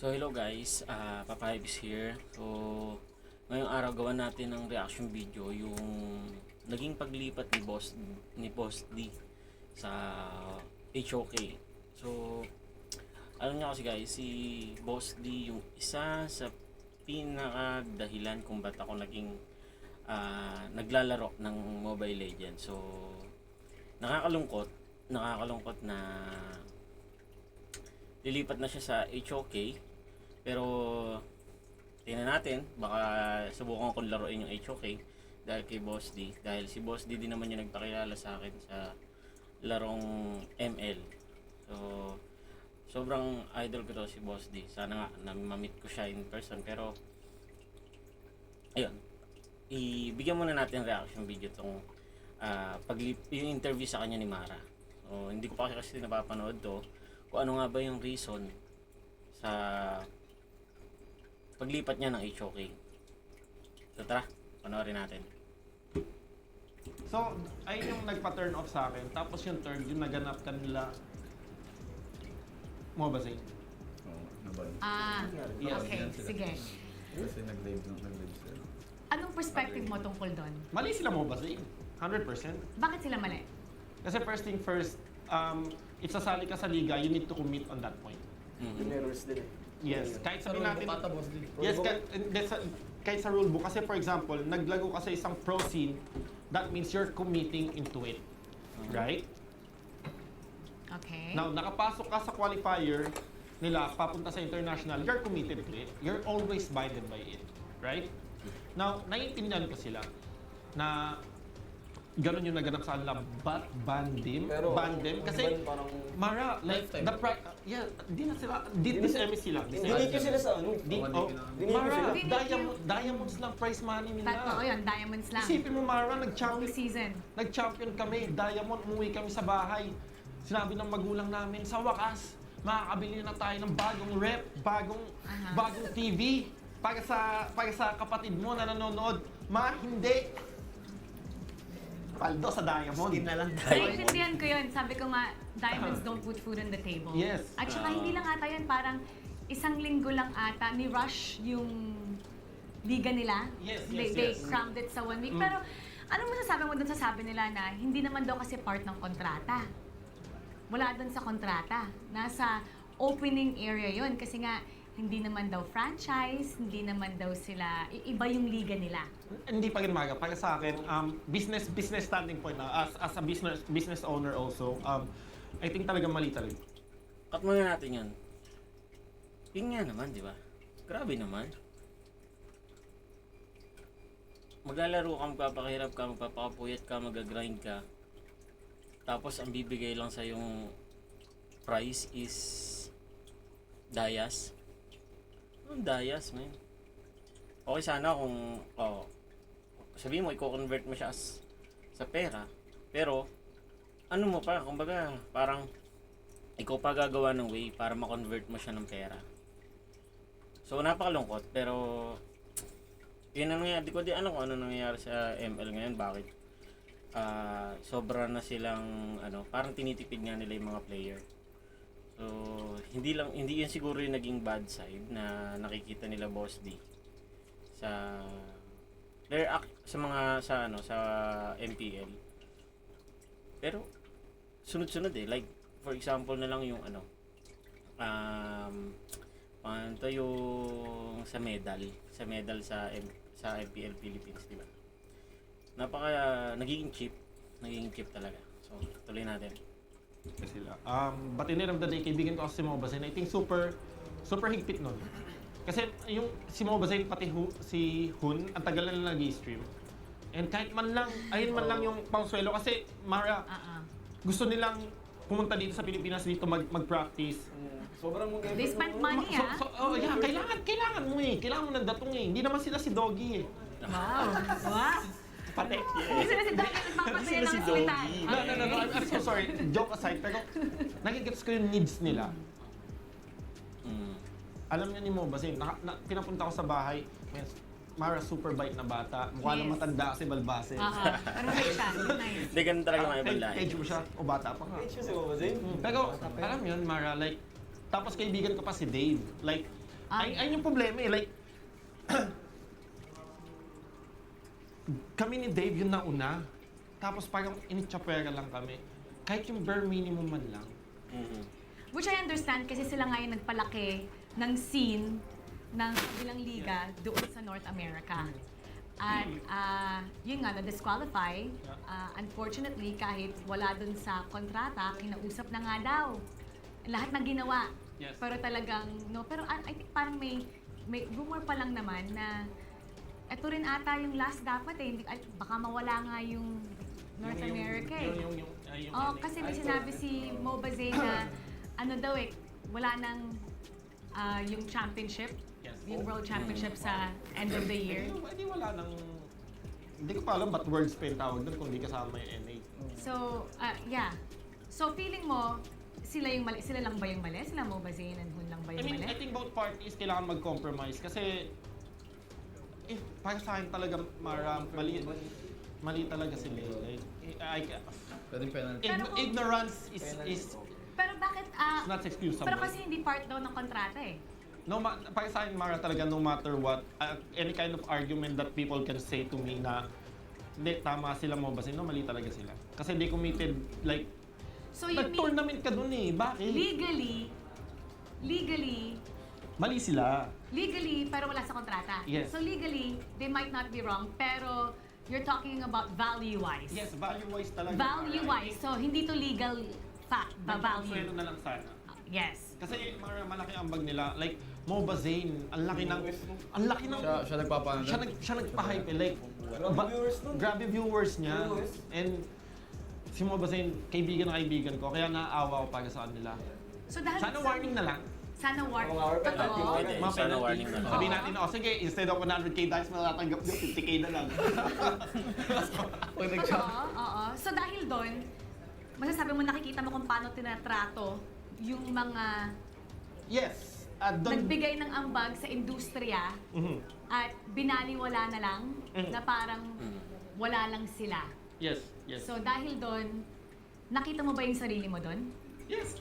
So hello guys, Papa Hype is here. So ngayong araw gawa natin ng reaction video yung naging paglipat ni Boss D sa HOK. So alam niyo kasi guys, si Boss D yung isa sa pinaka dahilan kung ba't ako naging naglalaro ng Mobile Legends. So nakakalungkot na lilipat na siya sa HOK, pero tingnan natin, baka subukan kong laruin yung HOK dahil kay Boss D, dahil si Boss D din naman yung nagpakilala sa akin sa larong ML. So sobrang idol ko to si Boss D. Sana nga na ma-meet ko siya in person, pero ayun, ibigyan muna natin reaction video tong yung interview sa kanya ni Mara. So hindi ko pa kasi napapanood to kung ano nga ba yung reason sa paglipat niya ng HOK. So tara, panoorin natin. So, ayun yung nagpa-turn off sa akin. Tapos yung third, yung naganap kanila Mobazane. Oo, naban. Yes. Okay, sige. Kasi nag-live sila. Anong perspective mo tungkol doon? Mali sila Mobazane. 100%. Bakit sila mali? Kasi first thing first, if sasali ka sa liga, you need to commit on that point. Mhm. Errors din eh. Yes, kahit sabihin natin... Patapos din. Yes, kahit sa rulebook. Kasi for example, naglago ka sa isang pro scene, that means you're committing into it. Right? Okay. Now, nakapasok ka sa qualifier nila, papunta sa international, you're committed to it. You're always binded by it. Right? Now, naiintindihan ko sila na ganun yung naganap sa kanila, but bandem, kasi parang Mara, like, Lifetime. di na sila, dismiss sila. diniki sila sa ano. Diniki Mara, sila. diamonds lang prize money nila. Oo, yun, diamonds lang. Isipin mo Mara, Buong nag-champion season. kami, diamond, umuwi kami sa bahay. Sinabi ng magulang namin, sa wakas, makakabili na tayo ng bagong rep, bagong TV, para sa kapatid mo na nanonood. Hindi. Paldo sa diamond. Skin na lang Naiintindihan ko yun. Sabi ko nga, diamonds don't put food on the table. Yes. At saka hindi lang ata yun, parang isang linggo lang ata, ni-rush yung liga nila. Yes, They yes. crammed it sa 1 week. Pero anong masasabi mo dun sa sabi nila na hindi naman daw kasi part ng kontrata? Wala dun sa kontrata. Nasa opening area yun. Kasi nga, hindi naman daw franchise, hindi naman daw sila, iba yung liga nila. Hindi pa ginamaga. Para sa akin, business standing point na, as a business owner also, I think talaga mali talaga. Cut muna natin yun. Yun nga naman, di ba? Grabe naman. Maglalaro ka, magpapakahirap ka, magpapakapuyat ka, magagrind ka. Tapos ang bibigay lang sa yung price is Dayas. Anong Dayas, man? Okay sana kung sabihin mo, i-convert mo siya sa pera. Pero ano mo pa, kumbaga parang ikaw pa gagawa ng way para ma-convert mo siya ng pera. So napakalungkot, pero yun ang nangyayari. Di ko alam kung ano nangyayari sa ML ngayon, bakit sobra na silang parang tinitipid nga nila yung mga player. So hindi yun siguro yung naging bad side na nakikita nila Boss D sa sa MPL. Pero sunod-sunod like for example na lang yung yung sa medal sa MPL Philippines, di ba? Nagiging cheap talaga. So tuloy natin. Sila. But in the end of the day, kaibigan ko kasi si Mobazane. I think super higpit nun. Kasi yung si Mobazane, pati si Hun, ang tagal na nag-stream. And kahit man lang yung pangswelo. Kasi Mara, gusto nilang pumunta dito sa Pilipinas dito mag-practice. Sobrang mag-effort. They spent money, Yeah, kailangan mo eh. Kailangan mo ng datong eh. Hindi naman sila si Doggy eh. Wow! Wow! Pati. Hindi sila si Doggy nagpapatay ng hospital. No. I'm so sorry. Joke aside. Pero nagigets ko yung needs nila. Alam niyo ni Mobazane, pinapunta ko sa bahay, Mara, super bite na bata. Mukha lang Yes. matanda kasi balbase. Pero may siya. Nice. Hindi ganun talaga mga ibang lahi. Age mo siya, o bata pa ka. Age siya si Mobazane. Pero, alam yun, Mara, like, tapos kaibigan ko pa si Dave. Like, Ay yung problema eh. Like, kami ni Dave yung nauna. Tapos parang initsapera lang kami. Kahit yung bare minimum man lang. Which I understand kasi sila nga yung nagpalaki ng scene ng kabilang liga doon sa North America. At yun nga, na-disqualify. Unfortunately, kahit wala doon sa kontrata, kinausap na nga daw. Lahat na ginawa. Yes. Pero talagang, no, pero I think parang may rumor pa lang naman na ito rin ata yung last dapat eh. Baka mawala nga yung North America eh. Oh, kasi may sinabi si Mo Bazay na ano daw eh, wala nang yung championship, Yes. yung World Championship sa end of the year. Hindi wala nang... Hindi ko pa alam ba't words pa yung tawag doon kung di kasama yung NA. So, yeah. So, feeling mo, sila lang ba yung mali? Sila Mo Bazay and Hun lang ba I yung mean, mali? I think both parties kailangan mag-compromise kasi para sa akin talaga, Mara, mali talaga sila. Like, Pwedeng penalty. Pero kung- ignorance is Pero bakit, not excusable. pero kasi hindi part daw ng kontrata eh. Para sa akin, Mara, talaga no matter what, any kind of argument that people can say to me na hindi, tama sila mo, basta no, mali talaga sila. Kasi they committed, like, So, you mean, nag-tournament ka dun eh. Bakit? legally, Mali sila. pero wala sa kontrata. Yes. So legally, they might not be wrong, pero you're talking about value-wise. Yes, value-wise talaga. Value-wise. So, hindi to legal fact, the value. Nagpapaswelo na lang sana. Yes. Kasi malaki ang bag nila. Like, Mo Bazay, ang laki ng... Siya nagpapaano. Siya nagpa-hype eh. Like, Grabe viewers nun. Grabe viewers niya. Viewers. And si Mo Bazay, kaibigan na kaibigan ko. Kaya naaawa ko para sa kanila. So, dahil Sana warning na lang. Sana warning. Mga penalty, Totoo. mga Pwede, Mga sana penalty. warning na lang. Sabihin natin, sige, instead of 100k dice, matatanggap nyo, 50k na lang. Totoo, oo. So dahil doon, masasabi mo, nakikita mo kung paano tinatrato yung mga Yes. nagbigay ng ambag sa industriya Mhm. at binaliwala na lang na parang wala lang sila. Yes, yes. So dahil doon, nakita mo ba yung sarili mo doon? Yes.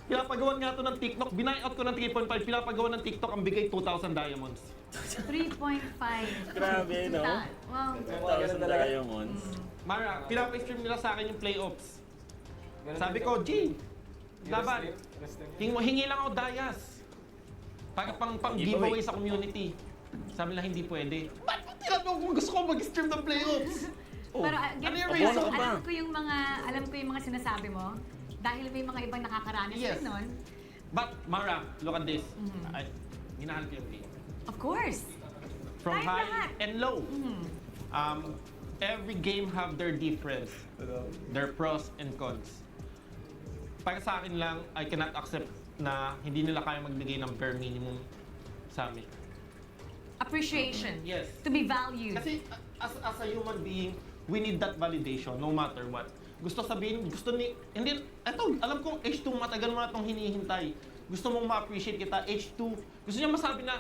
Pinapagawan nga to ng TikTok. Binayout ko ng 3.5. Pinapagawan ng TikTok ang bigay 2,000 diamonds. 3.5. Grabe, no? Wow. 1,000 diamonds. Mara, pinapa-stream nila sa akin yung playoffs. Sabi ko, G, laban. Hingi lang ako dayas. Para pang giveaway sa community. Sabi nila hindi pwede. Ba't mo tinanong kung gusto ko mag-stream ng playoffs? Pero ano yung reason? alam ko yung mga sinasabi mo dahil may mga ibang nakakaranas Yes. din nun. But, Mara, look at this. Minahal ko yung game. Of course. From Kahit high lahat. and low. Every game have their difference. Their pros and cons. Para sa akin lang, I cannot accept na hindi nila kaya magbigay ng bare minimum sa amin. Appreciation. Yes. To be valued. Kasi as a human being, we need that validation no matter what. Hindi, eto, alam kong H2 matagal mo na itong hinihintay. Gusto mong ma-appreciate kita, H2. Gusto niya masabi na,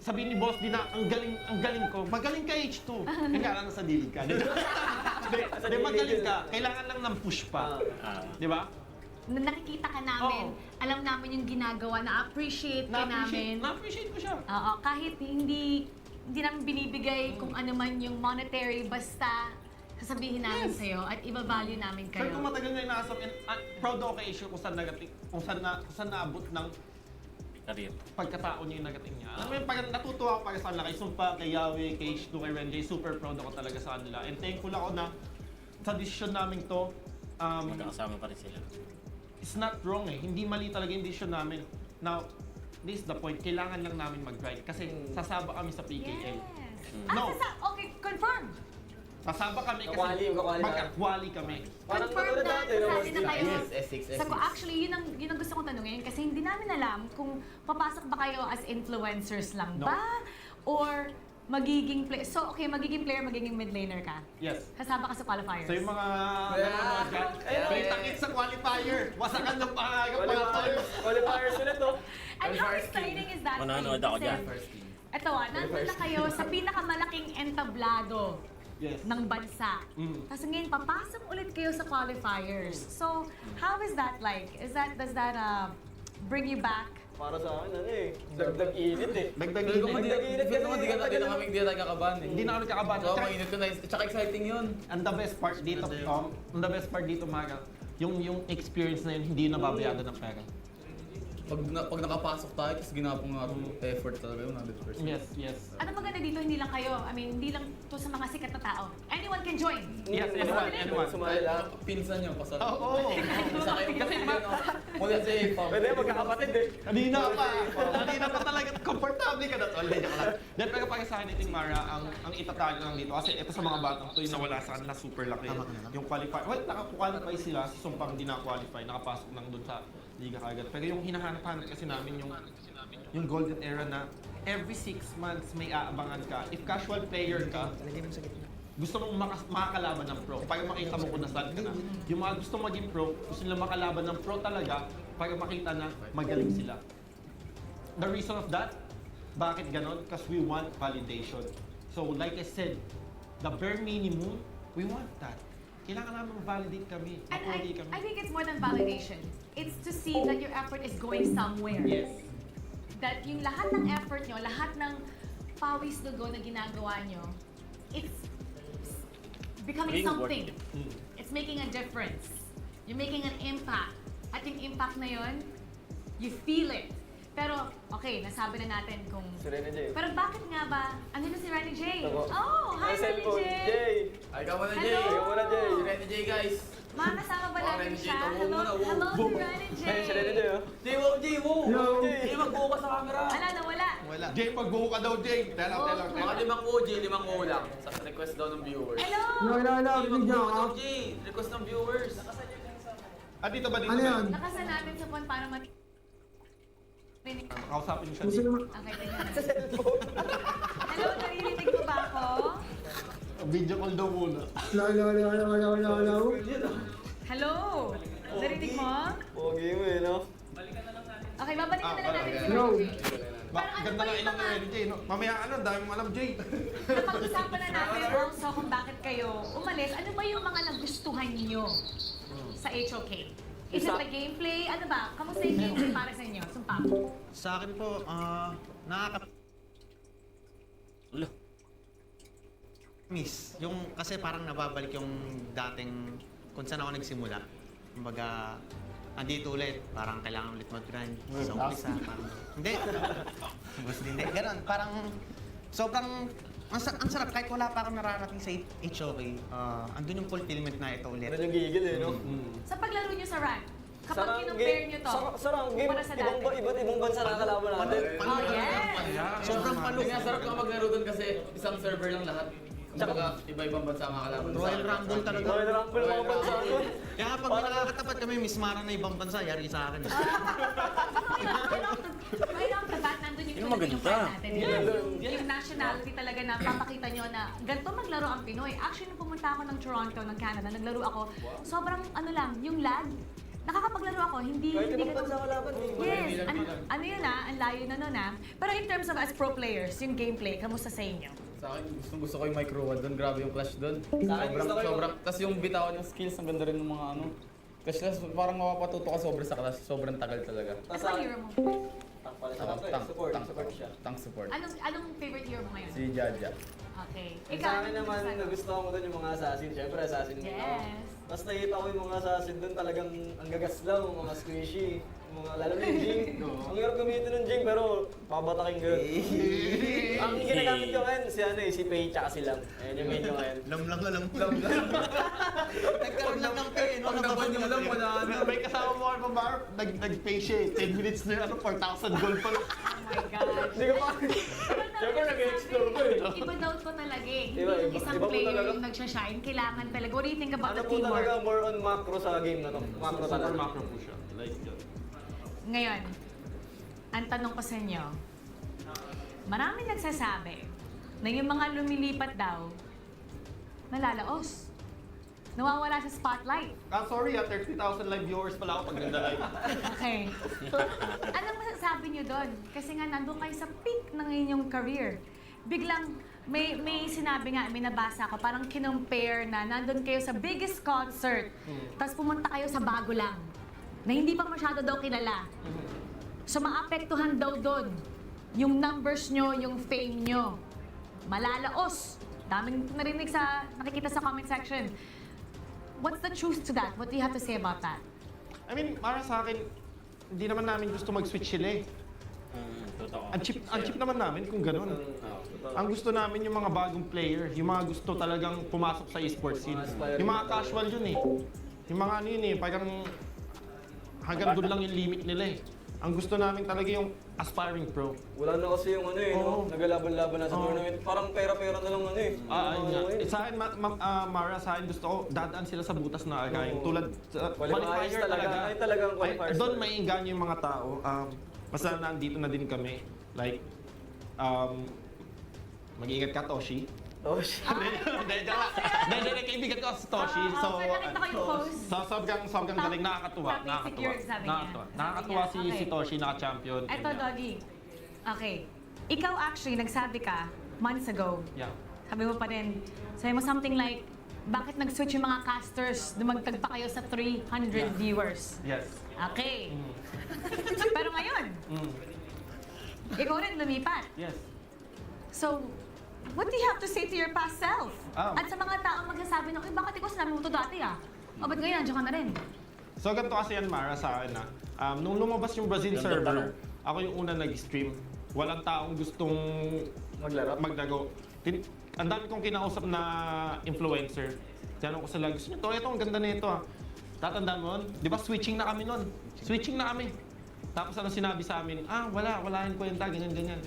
sabihin ni boss din na, ang galing ko. Magaling ka H2. Kaya lang nasa dilig ka. Hindi, magaling ka. Kailangan lang ng push pa. Di ba? Na nakikita ka namin, alam namin yung ginagawa, na-appreciate ka namin. Na-appreciate ko siya. Oo, kahit hindi namin binibigay kung ano man yung monetary, basta sasabihin namin sa'yo at iba-value namin Pero kayo. kung matagal na inaasam, and proud ako kay Asia kung saan naabot ng Career. pagkatao niya yung nagating niya. Alam mo yun, parang natutuwa ako para sa kanila, kay Sumpa, kay Yahweh, kay H2, kay Renjay, super proud ako talaga sa kanila. And thankful ako na sa decision namin to, Magkakasama pa rin sila. it's not wrong eh. Hindi mali talaga yung decision namin. Now, this is the point. Kailangan lang namin mag-grind kasi sasaba kami sa PKL. Yes. No. Okay, confirm. Sasaba kami Kakwali, kasi kakwali na. mag-akwali kami. Parang Confirm katulad na dati, no? kasali na kayo. Yes, S6, S6. Actually, yun ang gusto kong tanungin kasi hindi namin alam kung papasok ba kayo as influencers lang No. ba? Or magiging player. So, okay, magiging player, magiging mid laner ka. Yes. Kasama ka sa qualifiers. So yung mga nanonood dyan, may takit sa qualifier. Wasakan ng qualifier. Qualifiers ulit, no? And how exciting is that? Manonood for you? ako dyan. Kasi, eto nandun na kayo sa pinakamalaking entablado Yes. ng bansa. Tapos ngayon, papasok ulit kayo sa qualifiers. So, how is that like? Does that bring you back para sa akin, ano eh, dagdag init eh. Dagdag Feel ko nga init. Dagdag init kasi, di na kami hindi na tayo kakabahan eh. Hindi na kami kakabahan. So, mainit ko na. Tsaka exciting yun. And the best part dito, Tom, the best part dito, Mara, yung experience na yun, hindi yun nababayaran ng pera. Pag nakapasok tayo, tapos ginapong nga effort talaga yun, 100%. Yes. Ano maganda dito, hindi lang kayo. I mean, hindi lang to sa mga sikat na tao. Anyone can join. Yes, anyone. Sumali lang. Pinsan nyo, pasal. Oo. Isa kayo kasi mula sa AFAM. Pwede, magkakapatid eh. Kanina pa talaga, komportable ka na tol. Hindi, joke lang. Then, pero para sa akin, Iting Mara, ang itatalo lang dito, kasi ito sa mga batang to, yung nawala sa kanila, super laki. Yung qualify, well, nakaqualify sila, si Sumpang hindi naka-qualify, nakapasok lang dun sa liga kagad. Pero yung hinahanap-hanap kasi namin yung golden era na every 6 months may aabangan ka. If casual player ka, gusto mong makakalaban ng pro para makita mo kung nasaan ka na. Yung mga gusto maging pro, gusto nila makalaban ng pro talaga para makita na magaling sila. The reason of that, bakit ganon? Because we want validation. So like I said, the bare minimum, we want that. Kailangan namin validate kami, And mag-okay kami. I think it's more than validation. It's to see that your effort is going somewhere. Yes. That yung lahat ng effort nyo, lahat ng pawis dugo na ginagawa nyo, it's becoming Being something. worth it. It's making a difference. You're making an impact. At yung impact na yun, you feel it. Pero, okay, nasabi na natin kung... Si Rene J. Pero bakit nga ba? Ano na si Rene J? Ako. Oh, hi Ang Rene cellphone, J! Jay. Ay, ikaw muna, Hello. Jay. Ikaw muna, Jay. Si Rene J, guys. Mga kasama ba Oh, natin Rene J, siya? tawo Hello, muna, wow. hello si Rene J! Ayun, si Rene J, oh. Jay, wow, Jay, wow. Hello. Jay, magbuka sa camera. Ala, nawala. Jay, pagbuo ka daw, Jay. Tell Oh, Mga limang ko, Jay, limang ko lang. Sa request daw ng viewers. Hello! Jay, magbuka daw, Jay. Request ng viewers. At dito ba dito? Ano yan? Nakasan natin sa phone para mat... Kausapin mo siya Gusto dito. naman, Okay, tingnan natin. Hello, naririnig mo ba ako? Video call daw muna. hello. Hello? Narinig mo? Pogi mo eh, no? Okay, babalikan na lang natin si Hello. Rene J. Parang ano Ganda ba na yung ilang mga... na Jay, no? Mamaya ano, dami mong alam, Jay. Napag-usapan na natin also kung bakit kayo umalis. Ano ba yung mga nagustuhan niyo sa HOK? Is it the gameplay? Ano ba? Kamusta yung gameplay para sa inyo? Sumpa. Sa akin po, Ulo. miss. Yung, kasi parang nababalik yung dating kung saan ako nagsimula. Kumbaga, andito ulit, parang kailangan ulit mag-grind sa umpisa. Parang, hindi. Gusto hindi. Ganon, parang sobrang, ang sarap kahit wala pa akong nararating sa HOK. Andun yung fulfillment na ito ulit. Meron yung gigil eh, no? Sa paglaro niyo sa rank, kapag Sarang kinumpare game- niyo to, Sarang game, kumpara sa dati. iba't ibang bansa na kalaban natin. Oh, yes! Sobrang Kaya nga sarap ka maglaro doon kasi isang server lang lahat. Kumbaga, iba-ibang bansa ang makalaban. Royal Rumble talaga. Royal Rumble mga bansa ko. Kaya pag may nakakatapat kami, Miss Mara na ibang bansa, yari sa akin. Right off the bat, nandun yung Yung tulad yung maganda. part natin. Yung nationality talaga na papakita nyo na ganito maglaro ang Pinoy. Actually, nung pumunta ako ng Toronto, ng Canada, naglaro ako, sobrang ano lang, yung lag, nakakapaglaro ako, hindi Kahit ibang ganun- bansa kalaban. Yes, ano yun ang layo na nun Pero in terms of as pro players, yung gameplay, kamusta sa inyo? Sa akin, gusto ko yung micro wall doon. Grabe yung clash doon. Sa akin, gusto ko yung- Sobrang, tas yung bitawan yung skills, ang ganda rin ng mga ano. Kasi parang mapapatuto ka sobra sa clash, sobrang tagal talaga. Ano Tas ba sa hero mo? tank pala siya. Support siya. Tank support. Anong favorite hero mo ngayon? Si Jaja. Okay. Sa akin anong naman, gusto mo? nagustuhan ko doon yung mga assassin. Siyempre, assassin din ako. Yes. Tapos nakita ko yung mga assassin doon talagang ang gagaslang, mga squishy. Lalo na yung Jing. Ang hirap gamitin ng Jing pero babatakin ko yun. Ang ginagamit ko ngayon, si Pei tsaka si Lam. Ayan yung main ko ngayon. Lam. Nagkaroon lang ng pain. Pag naban yung alam, wala na. May kasama mo ako bar, nag-pay siya eh. 10 minutes na yun, 4,000 gold pa lang. Oh my God. Hindi ko pa. Siyempre nag-explore ko eh. Iba daw to talaga eh. Hindi Iba, yung isang iba po player talaga. yung nagsashine. Kailangan talaga. What do you think about Ano the po talaga, teamwork? more on macro sa game na to. Macro Super talaga. macro po siya. Like yun. Ngayon, ang tanong ko sa inyo, maraming nagsasabi na yung mga lumilipat daw, nalalaos. Nawawala sa spotlight. Sorry 30,000 live viewers pala ako pag nagda-live. Okay. Anong masasabi nyo doon? Kasi nga nandun kayo sa peak ng inyong career. Biglang may sinabi nga, may nabasa ko, parang kinumpare na nandun kayo sa biggest concert, tapos pumunta kayo sa bago lang, na hindi pa masyado daw kilala. So maapektuhan daw doon yung numbers nyo, yung fame nyo. Malalaos. Daming narinig sa, nakikita sa comment section. What's the truth to that? What do you have to say about that? I mean, para sa akin, hindi naman namin gusto mag-switch sila eh. Totoo. Ang cheap naman namin kung ganun. Ang gusto namin yung mga bagong player, yung mga gusto talagang pumasok sa esports scene. Yung mga casual yun eh. Yung mga ano yun eh, parang hanggang doon lang yung limit nila eh. Ang gusto namin talaga yung aspiring pro. Wala na kasi yung ano eh, Oo. no? Nagalaban-laban na sa Oo. tournament. Parang pera-pera na lang ano eh. Ayun nga. Oo, Sa akin, Mara, sa akin gusto ko, dadaan sila sa butas na agayin. Oo. Tulad sa Qualifiers talaga. Ay, talagang qualifiers Doon talaga. may inganyo yung mga tao. Basta nandito na din kami. Like, mag-iingat ka, Toshi. Oh, shit. Hindi, kaibigan ko si Toshi. So, nakita ko yung post. sobrang galing, nakakatuwa. top insecure, sabi niya. Nakakatuwa Sabi niya, si okay. Toshi, naka-champion. Eto, Doggy. Okay. Ikaw actually, nagsabi ka months ago. Yeah. Sabi mo pa rin, sabi mo something like, bakit nag-switch yung mga casters, dumagtag pa kayo sa 300 viewers? Yes. Okay. Pero ngayon, Mm. ikaw rin lumipat. Yes. So, what do you have to say to your past self? At sa mga taong magsasabi na, bakit ikaw sinabi mo to dati ah? O ba't ngayon, nandiyan ka na rin? So, ganito kasi yan, Mara, sa akin na. Nung lumabas yung Brazil Ganda server, tanong. ako yung una nag-stream. Walang taong gustong maglago. Ang dami kong kinausap na influencer. Tinanong ko sila, gusto nyo to? Ito, ang ganda na ito ah. Tatandaan mo nun? Di ba switching na kami nun? Switching na kami. Tapos ano sinabi sa amin, wala yung kwenta, ganyan.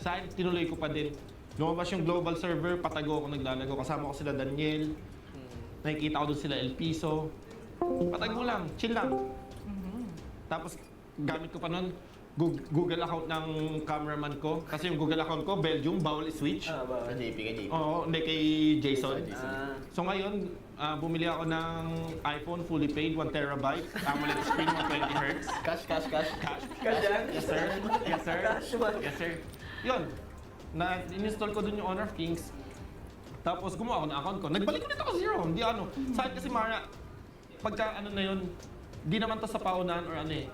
Sa akin, tinuloy ko pa din. Lumabas yung global server, patago ako naglalago. Kasama ko sila Daniel. Nakikita ko doon sila El Piso. Patago lang, chill lang. Tapos gamit ko pa nun, Google account ng cameraman ko. Kasi yung Google account ko, Belgium, bawal i-switch. Ba? Oo, hindi kay Jason. So ngayon, bumili ako ng iPhone fully paid, 1 terabyte. AMOLED screen, 120 Hz. Cash. Cash. Cash yan? Yes, sir. Yes, sir. Cash man. Yes, sir. Yun. Na-install ko dun yung Honor of Kings. Tapos gumawa ako ng account ko. Nagbalik ulit ako zero. Hindi ano. Sa akin kasi Mara, pagka ano na yun, di naman to sa paunahan or ano eh.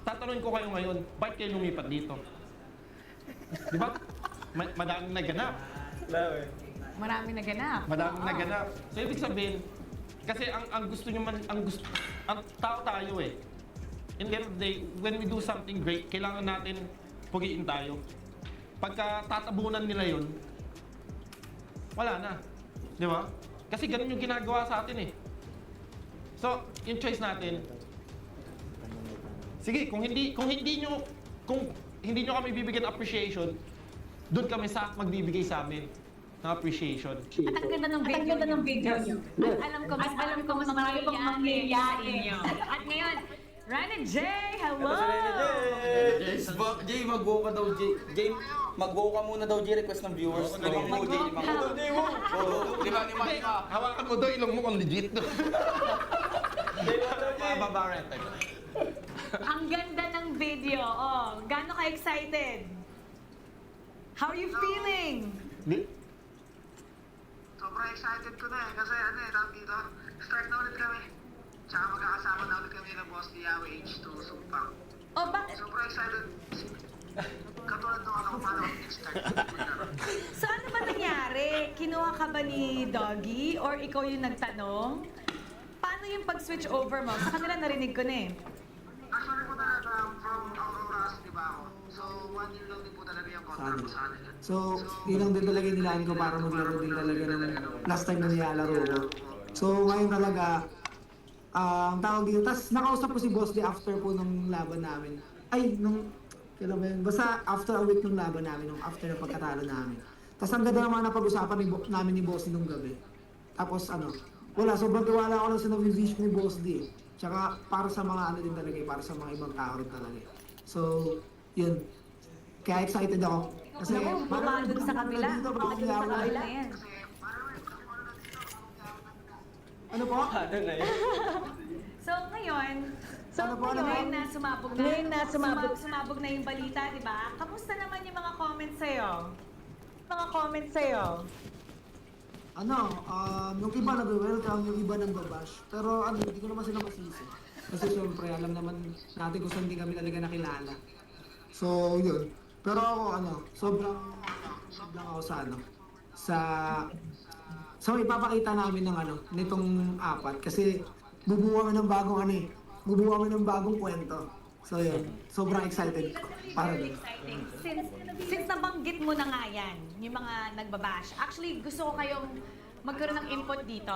Tatanungin ko kayo ngayon, bakit kayo lumipat dito? Di ba? Madaming naganap. Marami na ganap. Madaming naganap. So ibig sabihin, kasi ang gusto nyo man, ang tao tayo eh. In the end of the day, when we do something great, kailangan natin pugiin tayo. Pagka tatabunan nila yun, wala na. Di ba? Kasi ganun yung ginagawa sa atin eh. So, yung choice natin, sige, kung hindi nyo kami bibigyan ng appreciation, doon kami sa magbibigay sa amin ng appreciation. At ang ganda ng video niyo. At alam ko mas mangyayain niyo. At ngayon, Rana J, hello! Jay, mag-go ka daw, Jay. Jay, mag-go ka muna daw, Jay. Request ng viewers. Limang mo, Jay. Lima. Hawakan mo daw, ilong mo kung legit. Babaret. Ang ganda ng video. Oh, gaano ka excited? How are you feeling? Sobrang excited ko na eh, kasi ano eh, tawag dito, start na ulit kami. Tsaka magkakasama na ulit kami ng Boss Diawe H2 Sumpang. Oh, bakit? Sobrang excited. Katulad nung ano, paano kami nag-start. So ano ba nangyari? Kinuha ka ba ni Doggy or ikaw yung nagtanong? Paano yung pag-switch over mo? Sa kanila narinig ko na eh. Actually po talaga, from Aurora, di ba ako? So, 1 year lang din po talaga yung contract ko sa kanila. So, yun lang din talaga yung nilaan ko para maglaro din talaga ng last time na nilalaro ko. So, ngayon talaga, ang tawag dito, tas nakausap ko si Boss D after po nung laban namin. Kailan ba yun? Basta after a week nung laban namin, nung after ng pagkatalo namin. Tas ang ganda naman na pag-usapan namin ni Boss D nung gabi. Tapos wala, sobrang tiwala ako lang sa nabibish ni Boss D. Tsaka para sa mga ano din talaga, para sa mga ibang tao rin talaga. So, yun. Kaya excited ako. Kasi Baka dun sa kabila. dito, Baka dun sa kabila Diawe. yan. Ano po? Ano na yun? So ngayon, Ano po, ano po? ngayon na sumabog na yung balita, di ba? Kamusta naman yung mga comments sa'yo? Yung iba nag-welcome, yung iba nang babash. Pero hindi ko naman sila masisi. Kasi syempre, alam naman natin kung saan din kami talaga nakilala. So, yun. Pero ako, sobrang ako sa sa ipapakita namin ng nitong apat. Kasi bubuo kami ng bagong bubuo kami ng bagong kwento. So, yun. Sobrang excited para Very dun. exciting. Since nabanggit mo na nga yan, yung mga nagbabash, actually gusto ko kayong magkaroon ng input dito.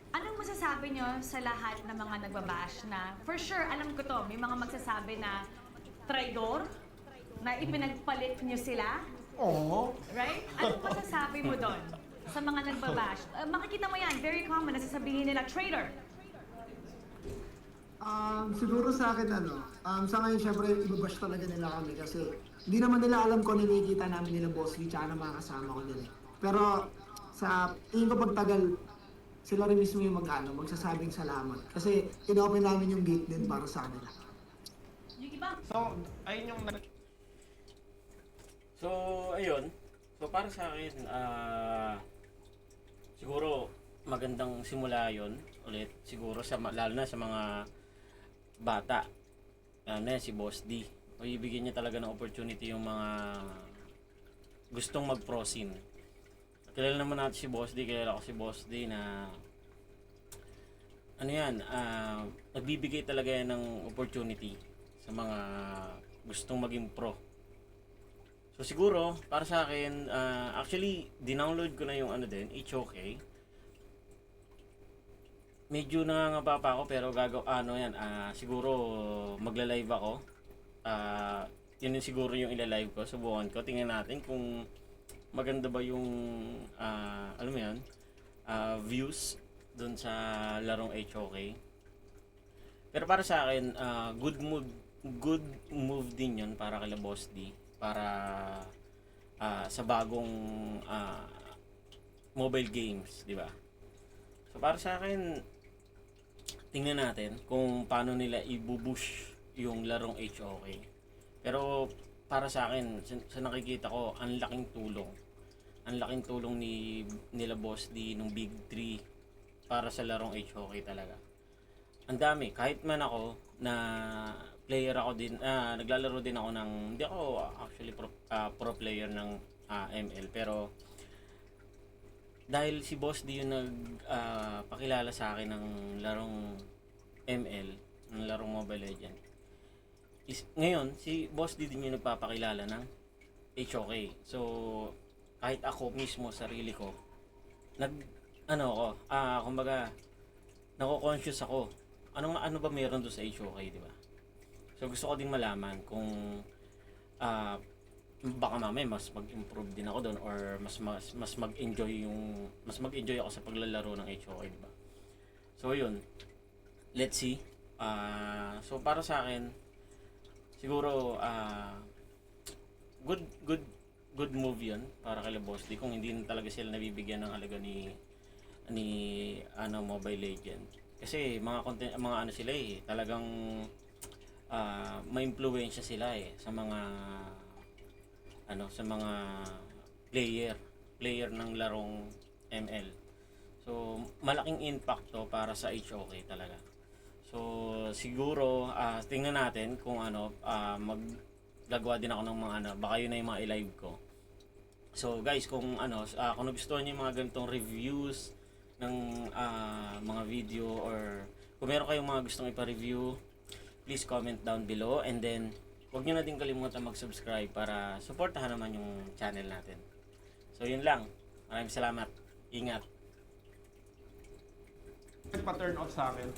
Anong masasabi nyo sa lahat ng mga nagbabash na, for sure, alam ko to, may mga magsasabi na traidor, na ipinagpalit nyo sila, Oo. right? Anong masasabi mo doon sa mga nagbabash? Makikita mo yan, very common, nasasabihin nila, traitor. Siguro sa akin sa ngayon syempre ibabash talaga nila kami kasi hindi naman nila alam kung ano nakikita namin nila Boss Lee tsaka ng mga kasama ko nila. Pero sa tingin ko pagtagal, sila rin mismo yung magsasabing salamat. Kasi inopen namin yung gate din para sa kanila. Yung iba, So, ayun yung So, ayun. So, para sa akin, siguro magandang simula yon ulit. Siguro lalo na sa mga bata. Si Boss D. O ibigyan niya talaga ng opportunity yung mga gustong mag-prosin. Kilala naman natin si Boss D. Kilala ko si Boss D na nagbibigay talaga yan ng opportunity sa mga gustong maging pro. So siguro, para sa akin, actually, dinownload ko na yung HOK. Medyo nangangapa pa ako pero siguro magla-live ako. Yun yung siguro yung ila-live ko, subukan ko. Tingnan natin kung maganda ba yung, views dun sa larong HOK. Pero para sa akin, good move din yun para kay Boss D. Para sa bagong mobile games, di ba? So para sa akin, tingnan natin kung paano nila ibubush yung larong HOK. Pero para sa akin, sa nakikita ko, ang laking tulong. Ang laking tulong nila Boss D nung Big 3 para sa larong HOK talaga. Ang dami, kahit man ako na player ako din, naglalaro din ako hindi ako actually pro player ng ML, pero dahil si Boss D yung pakilala sa akin ng larong ML, ng larong Mobile Legends. Ngayon, si Boss D din yung nagpapakilala ng HOK. So, kahit ako mismo, sarili ko, kumbaga, nako-conscious ako. Ano ba meron doon sa HOK, di ba? So, gusto ko din malaman kung baka mamaya mas mag-improve din ako doon or mas mag-enjoy ako sa paglalaro ng HOK, di ba? So, yun. Let's see. So, para sa akin, siguro good move 'yun para kay Boss D kung hindi na talaga sila nabibigyan ng halaga ni Mobile Legends. Kasi mga sila talagang may impluwensya sila sa mga player ng larong ML. So malaking impact to para sa HOK talaga. So siguro tingnan natin kung maggagawa din ako ng mga baka yun na yung mga i-live ko. So guys, kung nagustuhan niyo yung mga ganitong reviews ng mga video or kung meron kayong mga gustong ipa-review, please comment down below and then huwag niyo na din kalimutan mag-subscribe para suportahan naman yung channel natin. So yun lang. Maraming salamat. Ingat. pa-turn off sa akin.